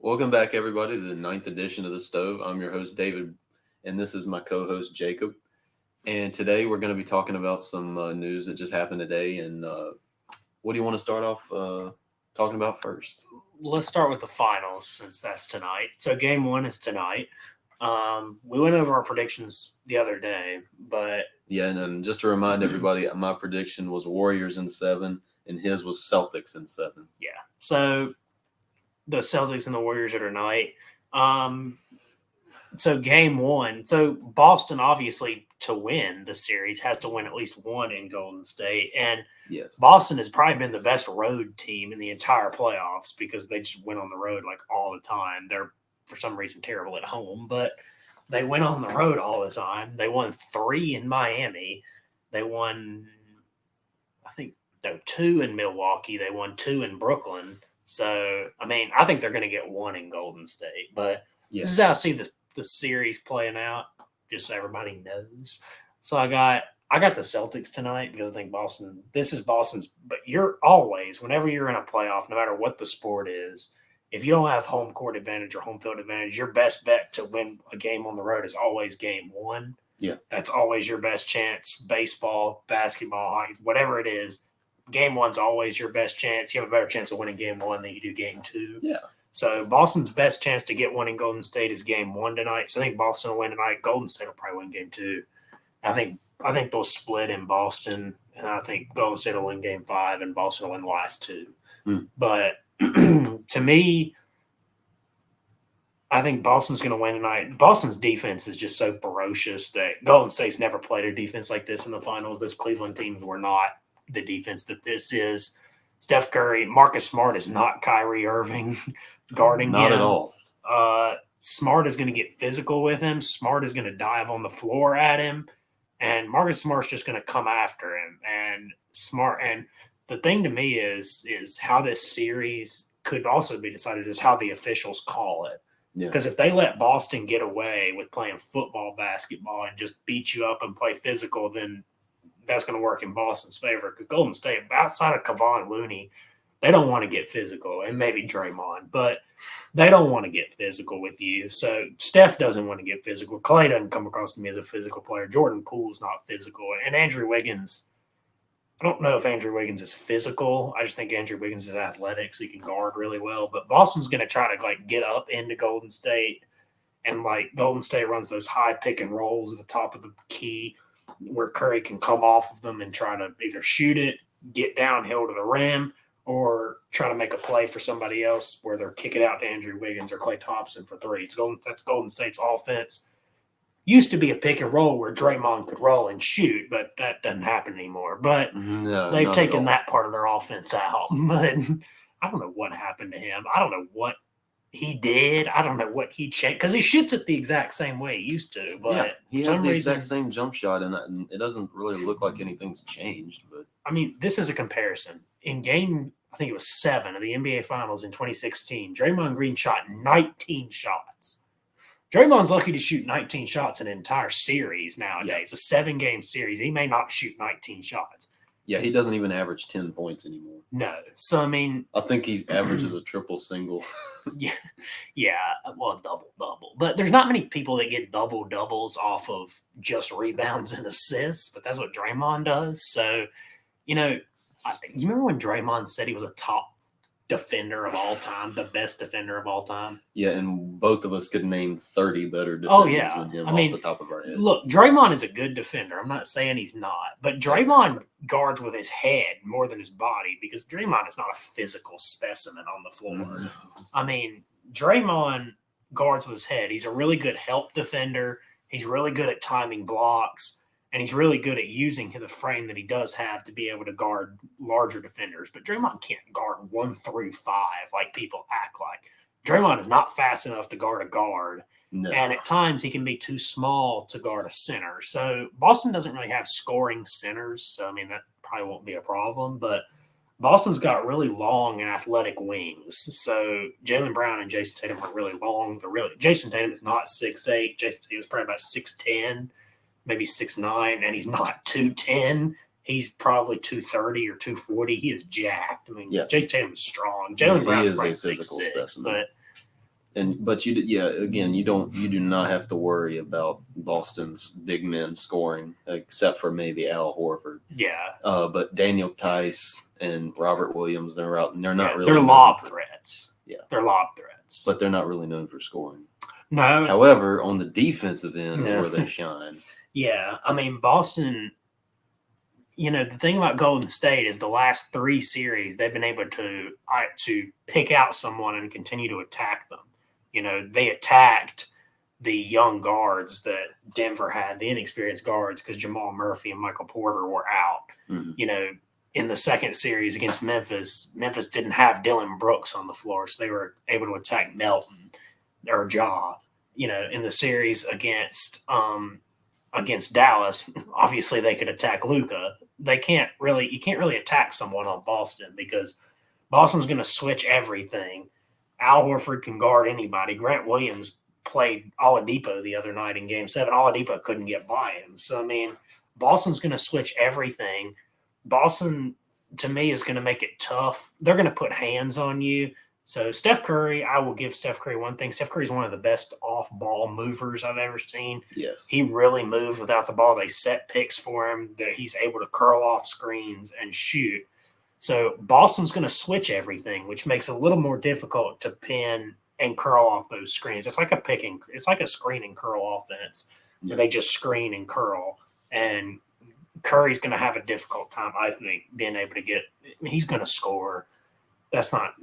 Welcome back, everybody, to the ninth edition of The Stove. I'm your host, David, and this is my co host, Jacob. And today we're going to be talking about some news that just happened today. And what do you want to start off talking about first? Let's start with the finals since that's tonight. So game one is tonight. We went over our predictions the other day, but Yeah, and then just to remind everybody, my prediction was Warriors in 7, and his was Celtics in 7. yeah. So the Celtics and the Warriors are tonight. So game one. So Boston, obviously, to win the series, has to win at least one in Golden State. And Yes. Boston has probably been the best road team in the entire playoffs because they just went on the road like all the time. They're, for some reason, terrible at home, but they went on the road all the time. They won 3 in Miami. They won, I think, 2 in Milwaukee. They won 2 in Brooklyn. So, I mean, I think they're going to get 1 in Golden State. But This is how I see the series playing out, just so everybody knows. So I got the Celtics tonight because I think this is Boston's, but you're always, whenever you're in a playoff, no matter what the sport is, if you don't have home court advantage or home field advantage, your best bet to win a game on the road is always game one. Yeah. That's always your best chance. Baseball, basketball, hockey, whatever it is, game one's always your best chance. You have a better chance of winning game one than you do game two. Yeah. So Boston's best chance to get one in Golden State is game one tonight. So I think Boston will win tonight. Golden State will probably win game two. I think they'll split in Boston, and I think Golden State will win game 5, and Boston will win the last 2. But to me, I think Boston's going to win tonight. Boston's defense is just so ferocious that Golden State's never played a defense like this in the finals. This Cleveland team were not the defense that this is. Steph Curry, Marcus Smart is not Kyrie Irving guarding him. Not at all. Smart is going to get physical with him. Smart is going to dive on the floor at him. And Marcus Smart's just going to come after him. And the thing to me is how this series could also be decided is how the officials call it. Because if they let Boston get away with playing football, basketball, and just beat you up and play physical, then that's going to work in Boston's favor. Because Golden State, outside of Kevon Looney, they don't want to get physical, and maybe Draymond, but they don't want to get physical with you. So Steph doesn't want to get physical. Clay doesn't come across to me as a physical player. Jordan Poole's not physical. And Andrew Wiggins, I don't know if Andrew Wiggins is physical. I just think Andrew Wiggins is athletic, so he can guard really well. But Boston's going to try to get up into Golden State, and Golden State runs those high pick and rolls at the top of the key where Curry can come off of them and try to either shoot it, get downhill to the rim, or try to make a play for somebody else where they're kicking out to Andrew Wiggins or Klay Thompson for 3. That's Golden State's offense. Used to be a pick and roll where Draymond could roll and shoot, but that doesn't happen anymore. But they've taken that part of their offense out. But I don't know what happened to him. I don't know what he did. I don't know what he changed because he shoots it the exact same way he used to. But he has the exact same jump shot, and it doesn't really look like anything's changed. But I mean, this is a comparison. In game, I think it was 7 of the NBA Finals in 2016, Draymond Green shot 19 shots. Draymond's lucky to shoot 19 shots in an entire series nowadays. A 7-game series. He may not shoot 19 shots. Yeah, he doesn't even average 10 points anymore. No. So, I mean, I think he averages a triple-single. Yeah, well, double-double. But there's not many people that get double-doubles off of just rebounds and assists, but that's what Draymond does. So, you remember when Draymond said he was a top defender of all time, the best defender of all time? Yeah, and both of us could name 30 better defenders than him off the top of our head. Look, Draymond is a good defender. I'm not saying he's not. But Draymond guards with his head more than his body because Draymond is not a physical specimen on the floor. Mm-hmm. I mean, Draymond guards with his head. He's a really good help defender. He's really good at timing blocks. And he's really good at using the frame that he does have to be able to guard larger defenders. But Draymond can't guard 1 through 5 like people act like. Draymond is not fast enough to guard a guard. No. And at times he can be too small to guard a center. So Boston doesn't really have scoring centers. So, I mean, that probably won't be a problem. But Boston's got really long and athletic wings. So Jaylen Brown and Jason Tatum are really long. Jason Tatum is not 6'8". Jason Tatum is probably about 6'10". Maybe 6'9", and he's not 210. He's probably 230 or 240. He is jacked. I mean, Jason Tatum is strong. Jaylen Brown's probably 6'6", but But you do not have to worry about Boston's big men scoring, except for maybe Al Horford. Yeah. But Daniel Tice and Robert Williams, they're out, and they're not really. They're lob threats. Yeah, they're lob threats, but they're not really known for scoring. No. However, on the defensive end is where they shine. Yeah, I mean Boston. The thing about Golden State is the last 3 series they've been able to pick out someone and continue to attack them. They attacked the young guards that Denver had, the inexperienced guards, because Jamal Murphy and Michael Porter were out. Mm-hmm. In the second series against Memphis didn't have Dylan Brooks on the floor, so they were able to attack Melton or Ja. In the series against Dallas, obviously they could attack Luka. You can't really attack someone on Boston because Boston's going to switch everything. Al Horford can guard anybody. Grant Williams played Oladipo the other night in Game 7. Oladipo couldn't get by him. So, I mean, Boston's going to switch everything. Boston, to me, is going to make it tough. They're going to put hands on you. So, Steph Curry, I will give Steph Curry one thing. Steph Curry is one of the best off-ball movers I've ever seen. Yes. He really moves without the ball. They set picks for him that he's able to curl off screens and shoot. So Boston's going to switch everything, which makes it a little more difficult to pin and curl off those screens. It's like a screen and curl offense where they just screen and curl. And Curry's going to have a difficult time, I think, being able to he's going to score. That's not,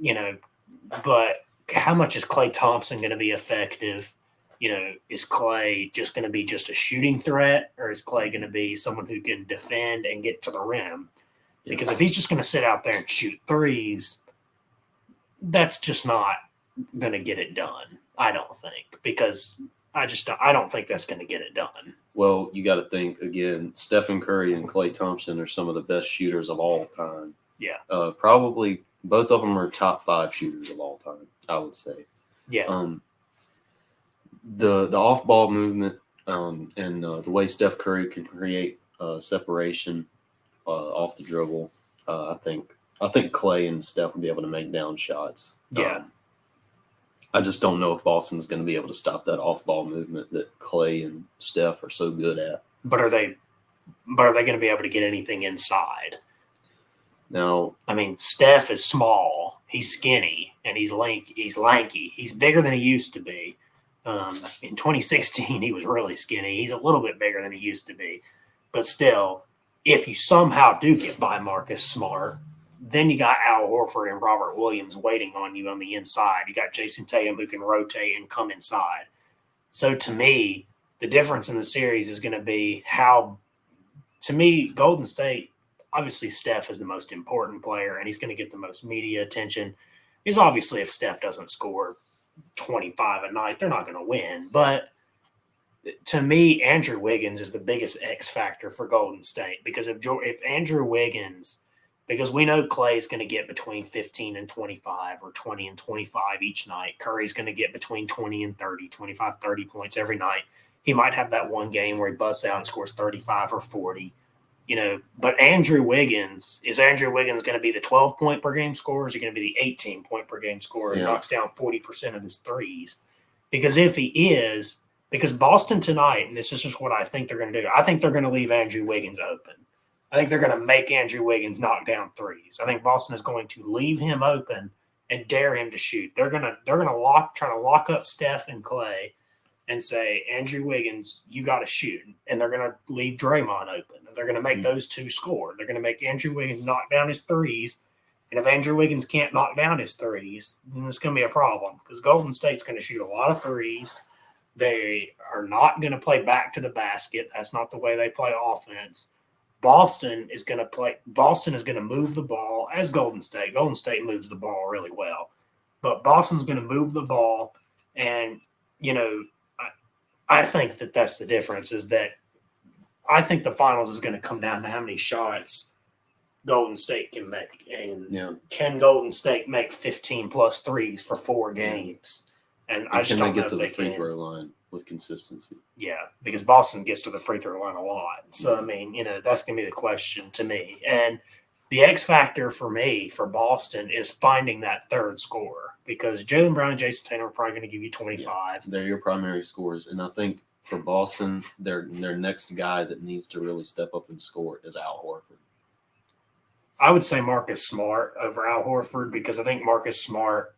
but how much is Klay Thompson going to be effective? Is Klay just going to be just a shooting threat, or is Klay going to be someone who can defend and get to the rim? Because if he's just going to sit out there and shoot threes, that's just not going to get it done, I don't think, because I don't think that's going to get it done. Well, you got to think, again, Stephen Curry and Klay Thompson are some of the best shooters of all time. Yeah. Probably both of them are top 5 shooters of all time, I would say. Yeah. The off-ball movement and the way Steph Curry can create separation off the dribble, I think Klay and Steph will be able to make down shots. Yeah. I just don't know if Boston's going to be able to stop that off-ball movement that Klay and Steph are so good at. But are they going to be able to get anything inside? Now, I mean, Steph is small. He's skinny, and he's lanky. He's bigger than he used to be. In 2016, he was really skinny. He's a little bit bigger than he used to be. But still, if you somehow do get by Marcus Smart, then you got Al Horford and Robert Williams waiting on you on the inside. You got Jason Tatum who can rotate and come inside. So to me, the difference in the series is going to be Golden State, obviously Steph is the most important player and he's going to get the most media attention. Because obviously if Steph doesn't score 25 a night, they're not going to win. But to me, Andrew Wiggins is the biggest X factor for Golden State because if Andrew Wiggins, because we know Klay's going to get between 15 and 25 or 20 and 25 each night. Curry's going to get between 20 and 30, 25, 30 points every night. He might have that one game where he busts out and scores 35 or 40. But Andrew Wiggins, is Andrew Wiggins going to be the 12-point per game scorer? Or is he going to be the 18-point per game scorer and knocks down 40% of his threes? Because if he is, because Boston tonight, and this is just what I think they're going to do, I think they're going to leave Andrew Wiggins open. I think they're going to make Andrew Wiggins knock down threes. I think Boston is going to leave him open and dare him to shoot. They're going to try to lock up Steph and Klay and say, Andrew Wiggins, you got to shoot. And they're going to leave Draymond open. And they're going to make those two score. They're going to make Andrew Wiggins knock down his threes. And if Andrew Wiggins can't knock down his threes, then it's going to be a problem because Golden State's going to shoot a lot of threes. They are not going to play back to the basket. That's not the way they play offense. Boston is going to move the ball as Golden State. Golden State moves the ball really well. But Boston's going to move the ball. And, I think that's the difference is that I think the finals is going to come down to how many shots Golden State can make. And can Golden State make 15-plus threes for 4 games? And I just don't know if they can. Can they get to the free throw line with consistency? Yeah, because Boston gets to the free throw line a lot. So, I mean, that's going to be the question to me. And The X factor for me, for Boston, is finding that third scorer because Jaylen Brown and Jason Tatum are probably going to give you 25. They're your primary scorers. And I think for Boston, their next guy that needs to really step up and score is Al Horford. I would say Marcus Smart over Al Horford because I think Marcus Smart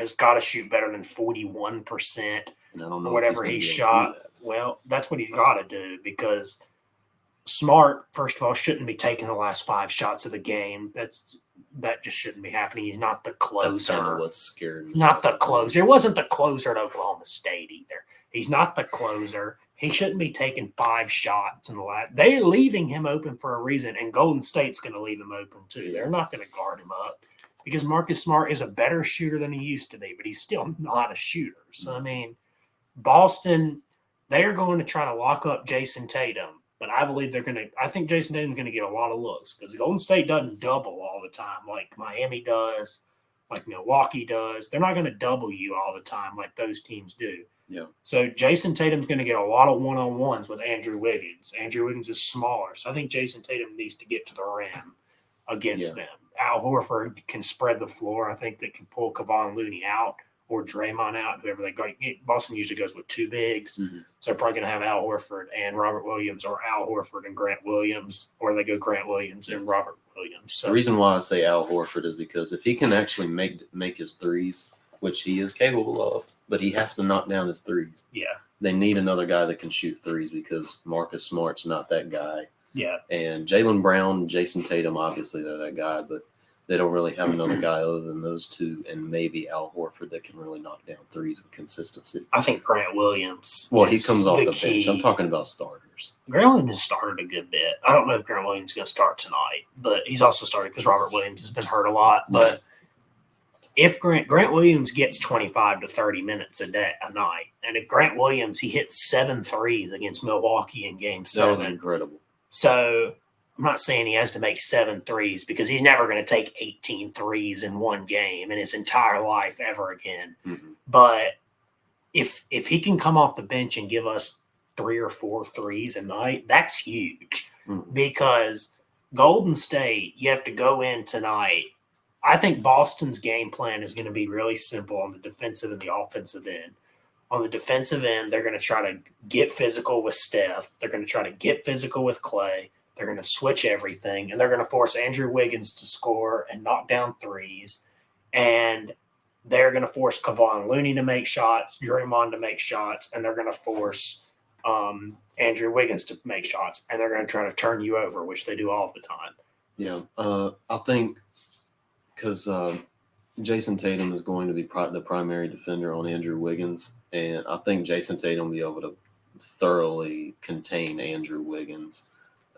has got to shoot better than 41%. And I don't know whatever he shot. Well, that's what he's got to do because Smart, first of all, shouldn't be taking the last 5 shots of the game. That just shouldn't be happening. He's not the closer. That's kind of what's scaring me. Not the closer. It wasn't the closer at Oklahoma State either. He's not the closer. He shouldn't be taking 5 shots in the last. They're leaving him open for a reason, and Golden State's going to leave him open too. They're not going to guard him up because Marcus Smart is a better shooter than he used to be, but he's still not a shooter. So, I mean, Boston, they're going to try to lock up Jason Tatum. But I believe I think Jason Tatum's going to get a lot of looks because Golden State doesn't double all the time like Miami does, like Milwaukee does. They're not going to double you all the time like those teams do. Yeah. So Jason Tatum's going to get a lot of one-on-ones with Andrew Wiggins. Andrew Wiggins is smaller, so I think Jason Tatum needs to get to the rim against them. Al Horford can spread the floor. I think that can pull Kevon Looney out or Draymond out, whoever they go. Boston usually goes with 2 bigs. Mm-hmm. So they're probably going to have Al Horford and Robert Williams or Al Horford and Grant Williams, or they go Grant Williams and Robert Williams. So the reason why I say Al Horford is because if he can actually make his threes, which he is capable of, but he has to knock down his threes. Yeah. They need another guy that can shoot threes because Marcus Smart's not that guy. Yeah. And Jaylen Brown and Jason Tatum, obviously they're that guy, but they don't really have another guy other than those two and maybe Al Horford that can really knock down threes with consistency. I think Grant Williams. Well, he comes off the bench. I'm talking about starters. Grant Williams started a good bit. I don't know if Grant Williams is going to start tonight, but he's also started because Robert Williams has been hurt a lot. But if Grant Williams gets 25 to 30 minutes a night, and if Grant Williams, he hit 7 threes against Milwaukee in Game 7. That was incredible. So I'm not saying he has to make 7 threes because he's never going to take 18 threes in one game in his entire life ever again. Mm-hmm. But if he can come off the bench and give us 3 or 4 threes a night, that's huge. Mm-hmm. Because Golden State, you have to go in tonight. I think Boston's game plan is going to be really simple on the defensive and the offensive end. On the defensive end, they're going to try to get physical with Steph. They're going to try to get physical with Clay. They're going to switch everything, and they're going to force Andrew Wiggins to score and knock down threes. And they're going to force Kevon Looney to make shots, Draymond to make shots, and they're going to force Andrew Wiggins to make shots. And they're going to try to turn you over, which they do all the time. Yeah, I think because Jason Tatum is going to be the primary defender on Andrew Wiggins, and I think Jason Tatum will be able to thoroughly contain Andrew Wiggins.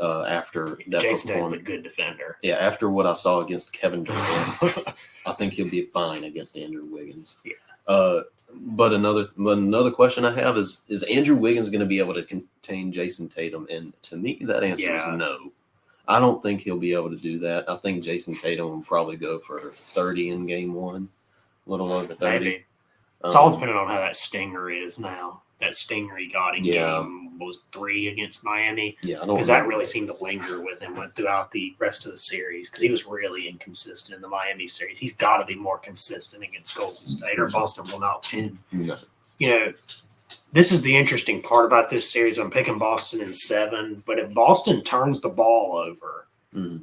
After that Jason Tatum's a good defender. Yeah, after what I saw against Kevin Durant, I think he'll be fine against Andrew Wiggins. Yeah. But another question I have is Andrew Wiggins going to be able to contain Jason Tatum? And to me, that answer is no. I don't think he'll be able to do that. I think Jason Tatum will probably go for 30 in Game 1, a little over 30. Maybe. It's all depending on how that stinger is now. That stinger he got in Game 3 against Miami. Yeah, because that really seemed to linger with him throughout the rest of the series because he was really inconsistent in the Miami series. He's got to be more consistent against Golden State or Boston will not win. No. This is the interesting part about this series. I'm picking Boston in 7, but if Boston turns the ball over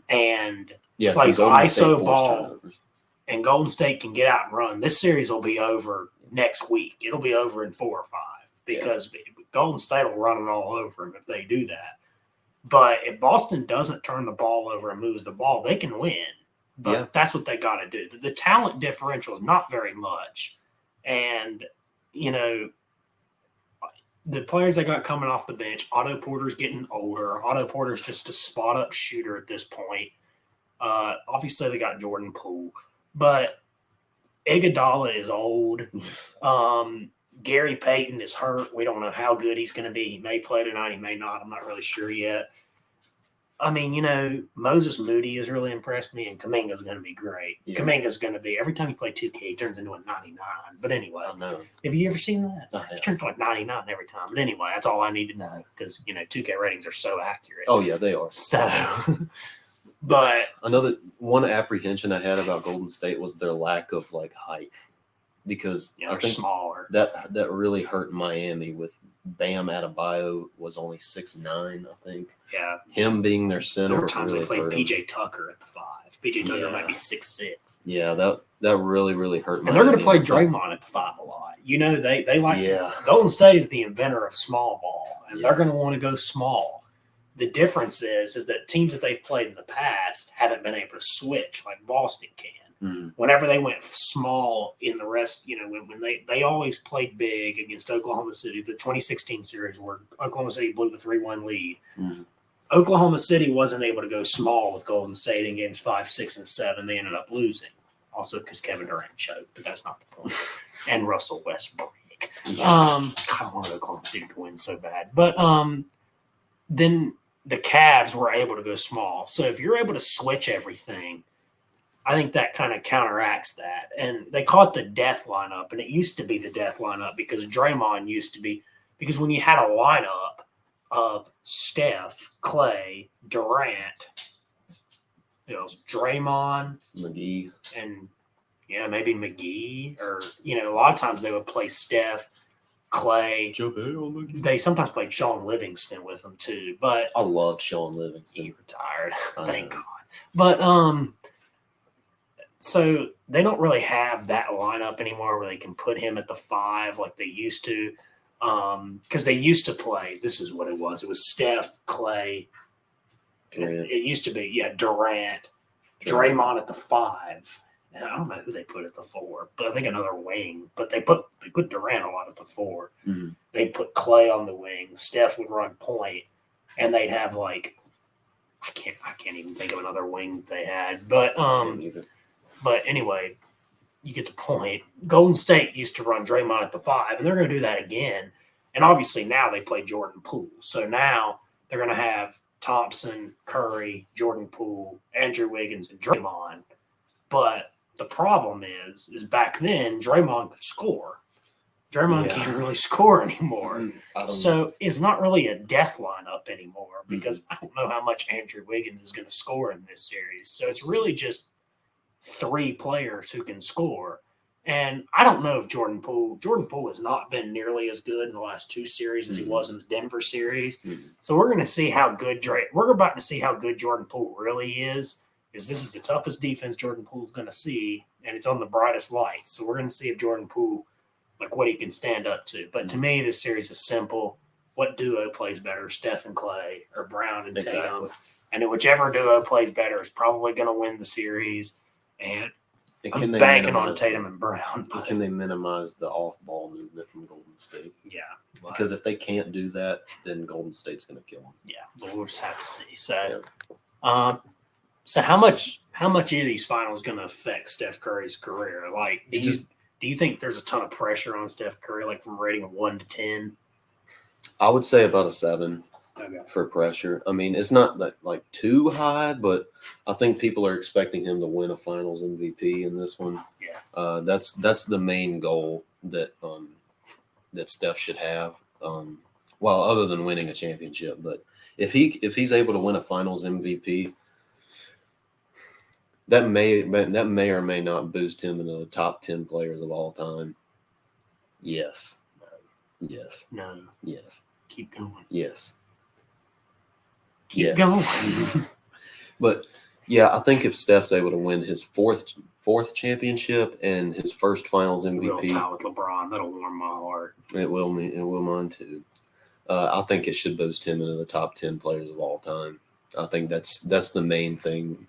and plays ISO ball and Golden State can get out and run, this series will be over next week. It'll be over in 4 or 5 because Golden State will run it all over them if they do that. But if Boston doesn't turn the ball over and moves the ball, they can win. But that's what they got to do. The talent differential is not very much. And, the players they got coming off the bench, Otto Porter's getting older. Otto Porter's just a spot-up shooter at this point. Obviously, they got Jordan Poole. But Iguodala is old. Gary Payton is hurt. We don't know how good he's going to be. He may play tonight. He may not. I'm not really sure yet. I mean, Moses Moody has really impressed me, and Kuminga's going to be great. Yeah. Kuminga's going to be – every time you play 2K, he turns into a 99. But anyway. I know. Have you ever seen that? I have. He turns into like 99 every time. But anyway, that's all I need to know because, 2K ratings are so accurate. Oh, yeah, they are. So But Another one apprehension I had about Golden State was their lack of like height, because you I know, they're think smaller. that really hurt Miami with Bam Adebayo was only 6'9", I think. Yeah. Him being their There center were times really they played hurt him. PJ Tucker at the 5. PJ Tucker Yeah. might be 6'6". Yeah, that really hurt. And they're going to play Miami. Draymond at the 5 a lot. You know, they like Yeah. Golden State is the inventor of small ball, and Yeah. they're going to want to go small. The difference is that teams that they've played in the past haven't been able to switch like Boston can. Mhm. Whenever they went small in the rest, you know, when they always played big against Oklahoma City, the 2016 series where Oklahoma City blew the 3-1 lead. Mhm. Oklahoma City wasn't able to go small with Golden State in games 5, 6, and 7. They ended up losing. Also because Kevin Durant choked, but that's not the point. And Russell Westbrook. Yeah. I wanted Oklahoma City to win so bad. But then the Cavs were able to go small. So if you're able to switch everything, I think that kind of counteracts that. And they call it the death lineup. And it used to be the death lineup because Draymond used to be – because when you had a lineup of Steph, Clay, Durant, you know, Draymond, McGee. and maybe McGee, or a lot of times they would play Steph, Clay. They sometimes played Sean Livingston with them too, but I love Sean Livingston. he retired. I Thank know. God. But so they don't really have that lineup anymore where they can put him at the 5 like they used to, because they used to play. This is what it was. It was Steph, Clay. It used to be Durant, Draymond at the 5. And I don't know who they put at the 4, but I think another wing. But they put Durant a lot at the 4. Mm-hmm. They put Clay on the wing. Steph would run point, and they'd have like I can't even think of another wing they had. But anyway, you get the point. Golden State used to run Draymond at the 5, and they're going to do that again. And obviously now they play Jordan Poole, so now they're going to have Thompson, Curry, Jordan Poole, Andrew Wiggins, and Draymond. But the problem is back then Draymond could score. Draymond can't really score anymore. So it's not really a death lineup anymore because I don't know how much Andrew Wiggins is going to score in this series. So it's really just 3 players who can score. And I don't know if Jordan Poole has not been nearly as good in the last 2 series as he was in the Denver series. Mm-hmm. So we're going to see how good we're about to see how good Jordan Poole really is, because this is the toughest defense Jordan Poole is going to see, and it's on the brightest light. So we're going to see if Jordan Poole, like what he can stand up to. But to me, this series is simple. What duo plays better, Steph and Clay or Brown and Tatum? And whichever duo plays better is probably going to win the series. And I'm banking on Tatum and Brown. Can they minimize the off-ball movement from Golden State? Yeah. Because if they can't do that, then Golden State's going to kill them. Yeah, we'll just have to see. So, so how much of these finals going to affect Steph Curry's career? Like, do you think there's a ton of pressure on Steph Curry, like from rating of 1 to 10? I would say about a 7 Okay. for pressure. I mean, it's not like too high, but I think people are expecting him to win a Finals MVP in this one. Yeah. That's the main goal that Steph should have. Well, other than winning a championship, but if he's able to win a Finals MVP, that may or may not boost him into the top 10 players of all time. Yes. Yes. No. Yes. Keep going. Yes. Keep going. But yeah, I think if Steph's able to win his fourth championship and his first Finals MVP, We'll tie with LeBron. That'll warm my heart. it will mine too. I think it should boost him into the top 10 players of all time. I think that's the main thing.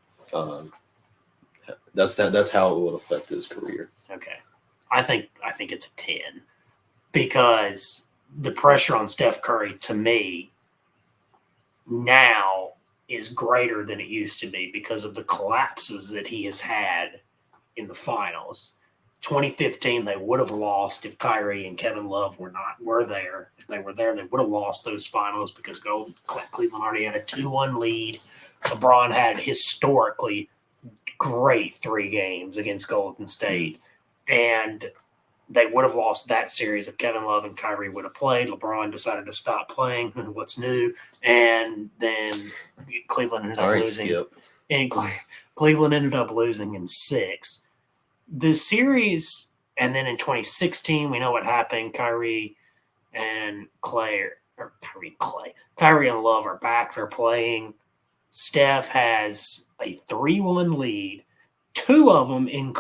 That's how it would affect his career. Okay. I think it's a 10 because the pressure on Steph Curry, to me, now is greater than it used to be because of the collapses that he has had in the finals. 2015, they would have lost if Kyrie and Kevin Love were there. If they were there, they would have lost those finals because Cleveland already had a 2-1 lead. LeBron had historically great 3 games against Golden State, and they would have lost that series if Kevin Love and Kyrie would have played. LeBron decided to stop playing. What's new? And then Cleveland ended up losing. Skip. and Cleveland ended up losing in 6. The series, and then in 2016, we know what happened. Kyrie and Love are back. They're playing. Steph has a 3-1 lead. 2 of them in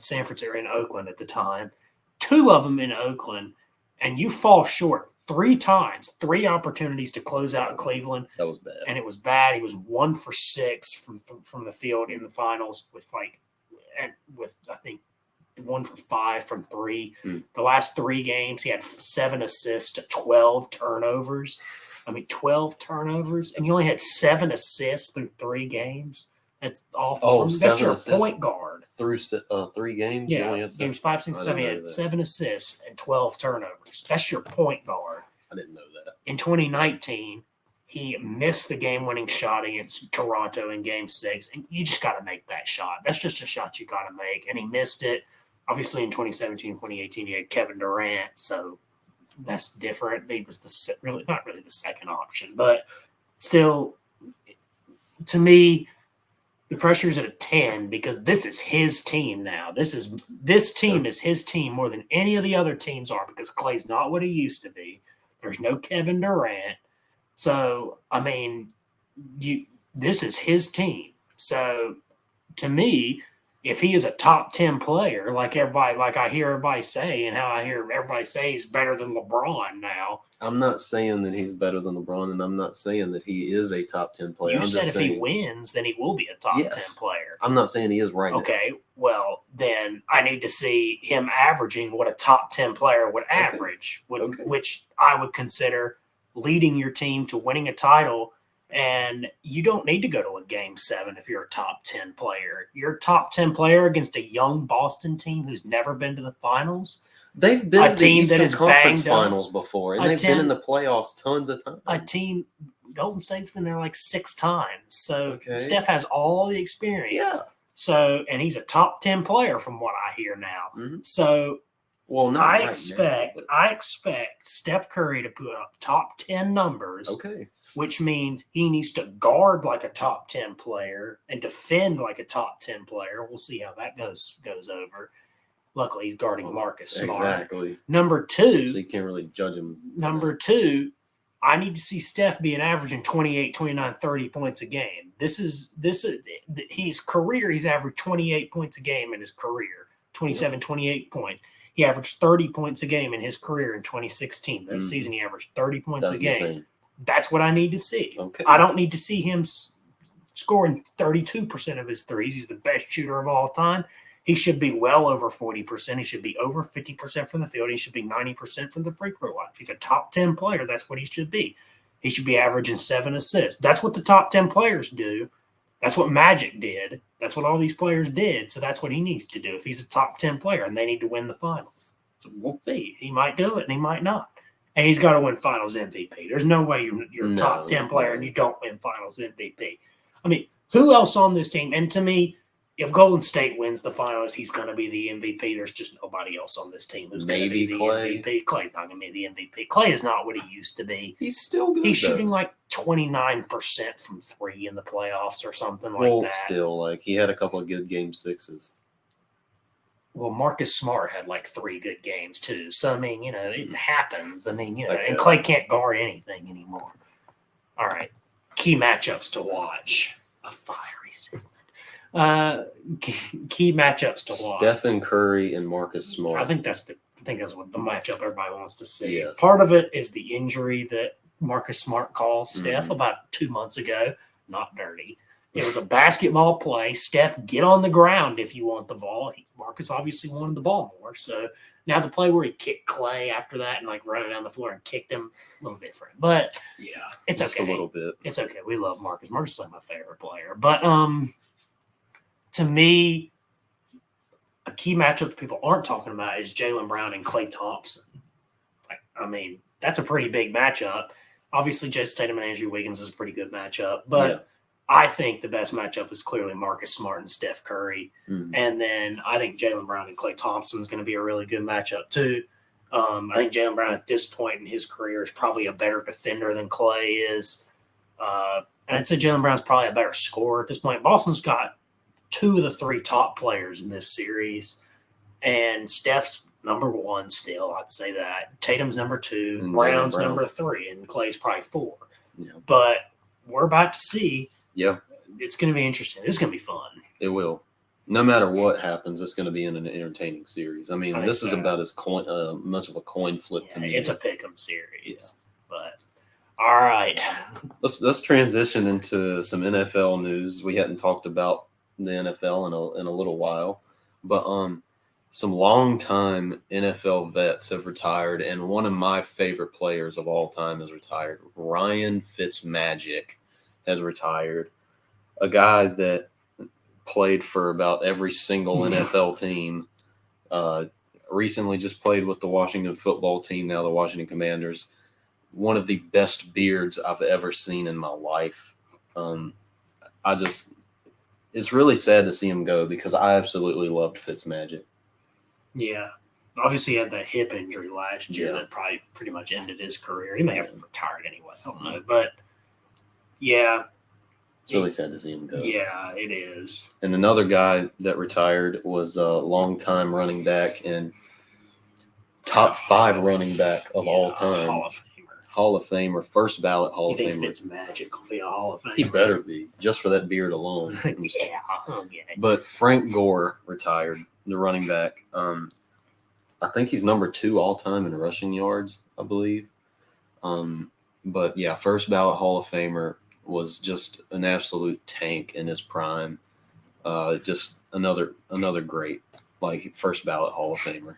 San Francisco, in Oakland at the time. 2 of them in Oakland, and you fall short 3 times. 3 opportunities to close out in Cleveland. That was bad. And it was bad. He was 1 for 6 from the field in the finals with I think 1 for 5 from 3. The last 3 games, he had 7 assists to 12 turnovers. 12 turnovers, and you only had 7 assists through 3 games. That's awful. That's your point guard. Through 3 games? Yeah, games 5, 6, 7, he had 7 assists and 12 turnovers. That's your point guard. I didn't know that. In 2019, he missed the game-winning shot against Toronto in Game 6, and you just got to make that shot. That's just a shot you got to make, and he missed it. Obviously, in 2017, 2018, he had Kevin Durant, so that's different. He was not really the second option, but still, to me, the pressure's at a 10 because this is his team now. This team is his team more than any of the other teams are because Clay's not what he used to be. There's no Kevin Durant. So, this is his team. So, to me, if he is a top 10 player, like I hear everybody say, and how I hear everybody say he's better than LeBron now. I'm not saying that he's better than LeBron, and I'm not saying that he is a top 10 player. You said if he wins, then he will be a top 10 player. I'm not saying he is right now. Okay, well, then I need to see him averaging what a top 10 player would average, which I would consider leading your team to winning a title. And you don't need to go to a Game 7 if you're a top 10 player. You're a top 10 player against a young Boston team who's never been to the finals. They've been to the Eastern Conference Finals before, and they've been in the playoffs tons of times. Golden State's been there like 6 times. So Steph has all the experience. Yeah. So, and he's a top 10 player from what I hear now. Mm-hmm. So, I expect Steph Curry to put up top 10 numbers. Okay. Which means he needs to guard like a top 10 player and defend like a top 10 player. We'll see how that goes over. Luckily, he's guarding Marcus Smart. Exactly. Number 2. So you can't really judge him. Number 2, I need to see Steph being averaging 28, 29, 30 points a game. This is his career. He's averaged 28 points a game in his career, 27, 28 points. He averaged 30 points a game in his career in 2016. That season, he averaged 30 points a game. Insane. That's what I need to see. Okay. I don't need to see him scoring 32% of his threes. He's the best shooter of all time. He should be well over 40%. He should be over 50% from the field. He should be 90% from the free throw line. If he's a top 10 player, that's what he should be. He should be averaging 7 assists. That's what the top 10 players do. That's what Magic did. That's what all these players did. So that's what he needs to do if he's a top 10 player and they need to win the finals. So we'll see. He might do it and he might not. And he's got to win Finals MVP. There's no way you're a top 10 player and you don't win Finals MVP. Who else on this team? And to me, if Golden State wins the Finals, he's going to be the MVP. There's just nobody else on this team who's going to be the MVP. Clay's not going to be the MVP. Clay is not what he used to be. He's still good. He's shooting like 29% from 3 in the playoffs or something like that. Still, he had a couple of good Game 6s. Well, Marcus Smart had like 3 good games too. So, it happens. And Clay can't guard anything anymore. All right. Key matchups to watch. A fiery segment. Key matchups to watch. Stephen Curry and Marcus Smart. I think that's what the matchup everybody wants to see. Yes. Part of it is the injury that Marcus Smart caused Steph about 2 months ago. Not dirty. It was a basketball play. Steph, get on the ground if you want the ball. Marcus obviously wanted the ball more. So now the play where he kicked Clay after that and run it down the floor and kicked him, a little different. But yeah, it's just okay. a little bit. It's okay. We love Marcus. Marcus is like my favorite player. But to me, a key matchup that people aren't talking about is Jaylen Brown and Klay Thompson. That's a pretty big matchup. Obviously, Jason Tatum and Andrew Wiggins is a pretty good matchup. But I think the best matchup is clearly Marcus Smart and Steph Curry. Mm-hmm. And then I think Jaylen Brown and Klay Thompson is going to be a really good matchup too. I think Jaylen Brown at this point in his career is probably a better defender than Klay is. And I'd say Jaylen Brown's probably a better scorer at this point. Boston's got 2 of the 3 top players in this series, and Steph's number 1 still. I'd say that Tatum's number 2, And Brown's Brown. number 3, and Clay's probably 4. Yeah. But we're about to see. Yeah, It's going to be interesting. It's going to be fun. it will. No matter what happens, it's going to be an entertaining series. I mean, I think this is so. about as much of a coin flip to me. It's a as- pick'em series. But all right. Let's transition into some NFL news. We hadn't talked about the NFL in a little while, but some longtime NFL vets have retired, and one of my favorite players of all time has retired. Ryan Fitzmagic has retired. A guy that played for about every single NFL team. Recently just played with the Washington football team, now the Washington Commanders. One of the best beards I've ever seen in my life. It's really sad to see him go because I absolutely loved Fitzmagic. Yeah. Obviously, he had that hip injury last year Yeah. that probably pretty much ended his career. He may have retired anyway. I don't know. But yeah. It's really sad to see him go. Yeah, it is. And another guy that retired was a longtime running back and top 5 running back of all time. Hall of Famer. Hall of Famer, first ballot Hall You of think Famer. Fitzmagic will be a Hall of Famer? He better be, just for that beard alone. Yeah, I'll get it. But Frank Gore retired, the running back. I think he's number 2 all time in rushing yards, I believe. But yeah, first ballot Hall of Famer, was just an absolute tank in his prime. Just another great, like, first ballot Hall of Famer.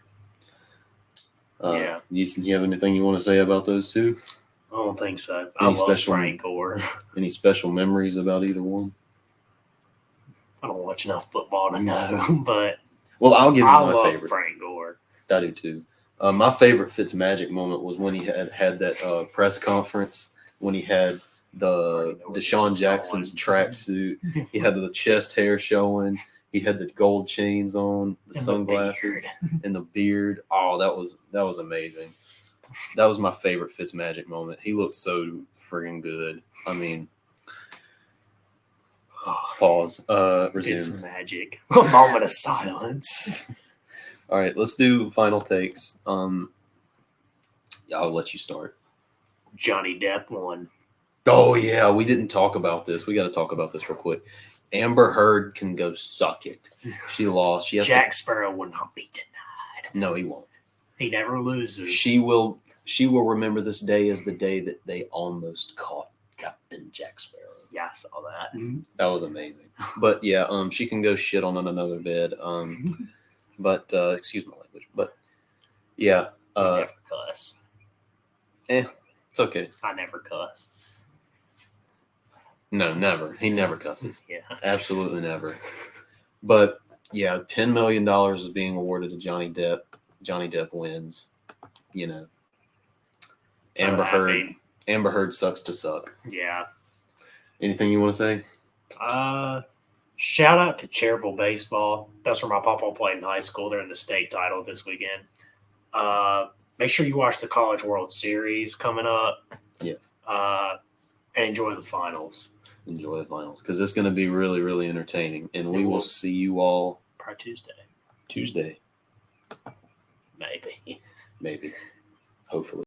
Yeah. You have anything you want to say about those two? I don't think so. I Any love special- Frank Gore. Any special memories about either one? I don't watch enough football to know, but Well, I'll give you I my love favorite. Frank Gore. I do too. My favorite Fitzmagic moment was when he had that press conference when he had the Already know where this Deshaun is Jackson's going. tracksuit. He had the chest hair showing. He had the gold chains on, the And sunglasses, beard. and the beard. Oh, that was amazing. That was my favorite Fitzmagic moment. He looked so friggin' good. I mean, pause. Resume. It's magic. A moment of silence. All right, let's do final takes. Yeah, I'll let you start. Johnny Depp won. Oh yeah, we didn't talk about this. We got to talk about this real quick. Amber Heard can go suck it. She lost. She has Jack Sparrow will not be denied. no, he won't. He never loses. She will. She will remember this day as the day that they almost caught Captain Jack Sparrow. Yeah, I saw that. That was amazing. But yeah, she can go shit on another bed. But excuse my language. But yeah, I never cuss. it's okay. I never cuss. No, never. He never cusses. Yeah. Absolutely never. But yeah, $10 million is being awarded to Johnny Depp. Johnny Depp wins. You know, So Amber Heard. happy. Amber Heard sucks to suck. Yeah. Anything you want to say? Shout out to Cherville Baseball. That's where my papa played in high school. They're in the state title this weekend. Make sure you watch the College World Series coming up. Yes. And enjoy the finals. Enjoy the finals because it's going to be really, really entertaining. And we It will will. see you all Probably Tuesday, Maybe. maybe, hopefully.